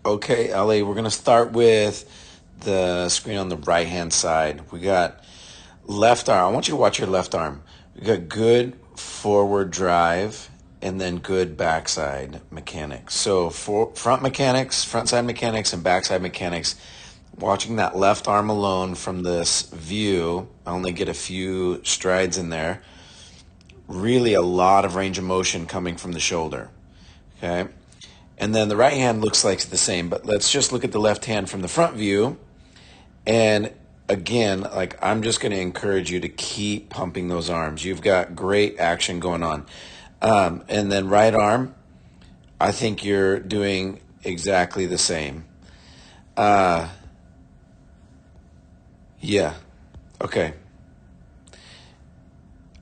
Okay, Ellie, we're going to start with the screen on the right-hand side. We got left arm. I want you to watch your left arm. We got good forward drive and then good backside mechanics. So for front mechanics, front side mechanics, and backside mechanics. Watching that left arm alone from this view, I only get a few strides in there. Really a lot of range of motion coming from the shoulder. Okay. And then the right hand looks like the same, but let's just look at the left hand from the front view. And again, like I'm just going to encourage you to keep pumping those arms. You've got great action going on. And then right arm, I think you're doing exactly the same. Yeah. Okay.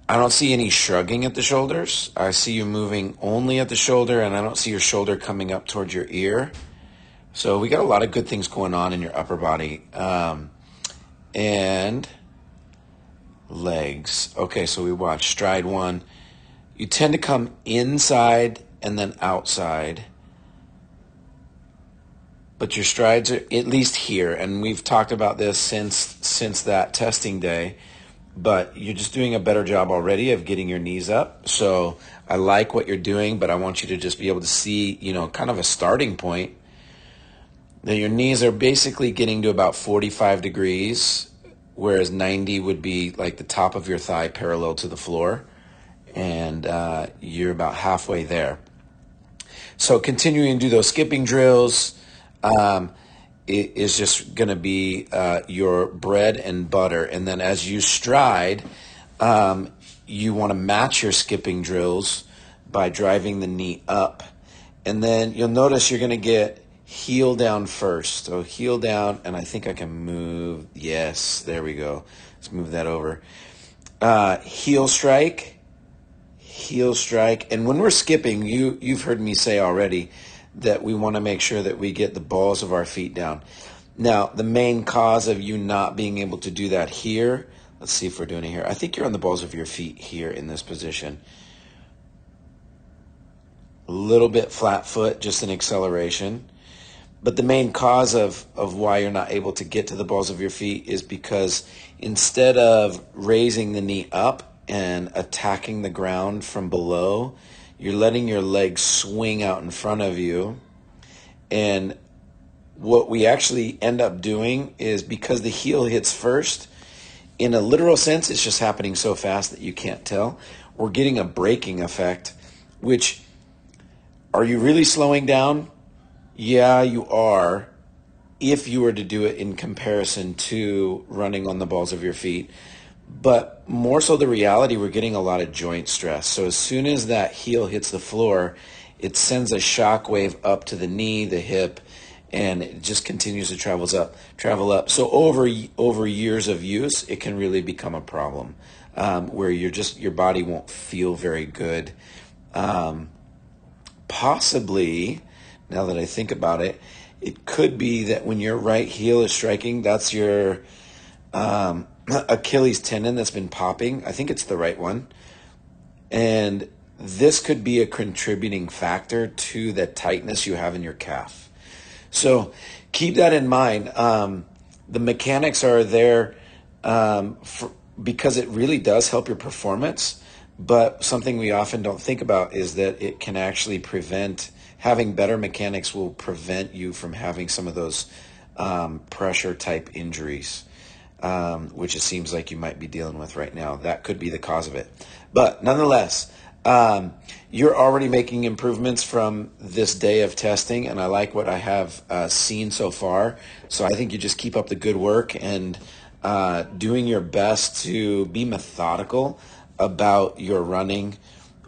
I don't see any shrugging at the shoulders. I see you moving only at the shoulder, and I don't see your shoulder coming up towards your ear. So we got a lot of good things going on in your upper body. And legs. Okay, so we watch stride one. You tend to come inside and then outside. But your strides are at least here, and we've talked about this since that testing day. But you're just doing a better job already of getting your knees up. So I like what you're doing, but I want you to just be able to see, kind of a starting point. That your knees are basically getting to about 45 degrees, whereas 90 would be like the top of your thigh parallel to the floor. And you're about halfway there. So continuing to do those skipping drills, it is just going to be your bread and butter. And then as you stride, you want to match your skipping drills by driving the knee up. And then you'll notice you're going to get heel down first. So heel down, and I think I can move. Yes, there we go. Let's move that over. Heel strike. And when we're skipping, you've heard me say already that we want to make sure that we get the balls of our feet down. Now, the main cause of you not being able to do that here, let's see if we're doing it here. I think you're on the balls of your feet here in this position. A little bit flat foot, just an acceleration. But the main cause of why you're not able to get to the balls of your feet is because instead of raising the knee up and attacking the ground from below, you're letting your legs swing out in front of you. And what we actually end up doing is, because the heel hits first, in a literal sense, it's just happening so fast that you can't tell. We're getting a braking effect, which, are you really slowing down? Yeah, you are, if you were to do it in comparison to running on the balls of your feet. But more so the reality, we're getting a lot of joint stress. So as soon as that heel hits the floor, it sends a shock wave up to the knee, the hip, and it just continues to travel up. So over years of use, it can really become a problem where your body won't feel very good. Possibly, now that I think about it, it could be that when your right heel is striking, that's your Achilles tendon that's been popping. I think it's the right one. And this could be a contributing factor to the tightness you have in your calf. So keep that in mind. The mechanics are there because it really does help your performance. But something we often don't think about is that it can actually having better mechanics will prevent you from having some of those pressure type injuries. Which it seems like you might be dealing with right now. That could be the cause of it. But nonetheless, you're already making improvements from this day of testing, and I like what I have seen so far. So I think you just keep up the good work and doing your best to be methodical about your running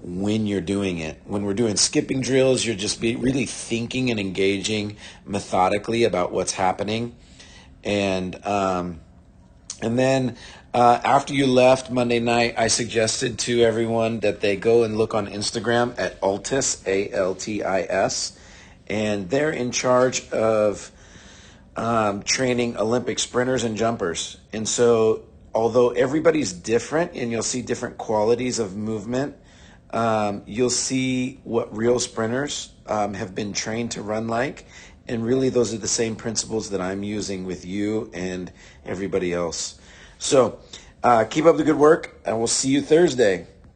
when you're doing it. When we're doing skipping drills, you're just really thinking and engaging methodically about what's happening. And then after you left Monday night, I suggested to everyone that they go and look on Instagram at Altis, Altis, and they're in charge of training Olympic sprinters and jumpers. And so although everybody's different and you'll see different qualities of movement, you'll see what real sprinters have been trained to run like, And really, those are the same principles that I'm using with you and everybody else. So keep up the good work, and we'll see you Thursday.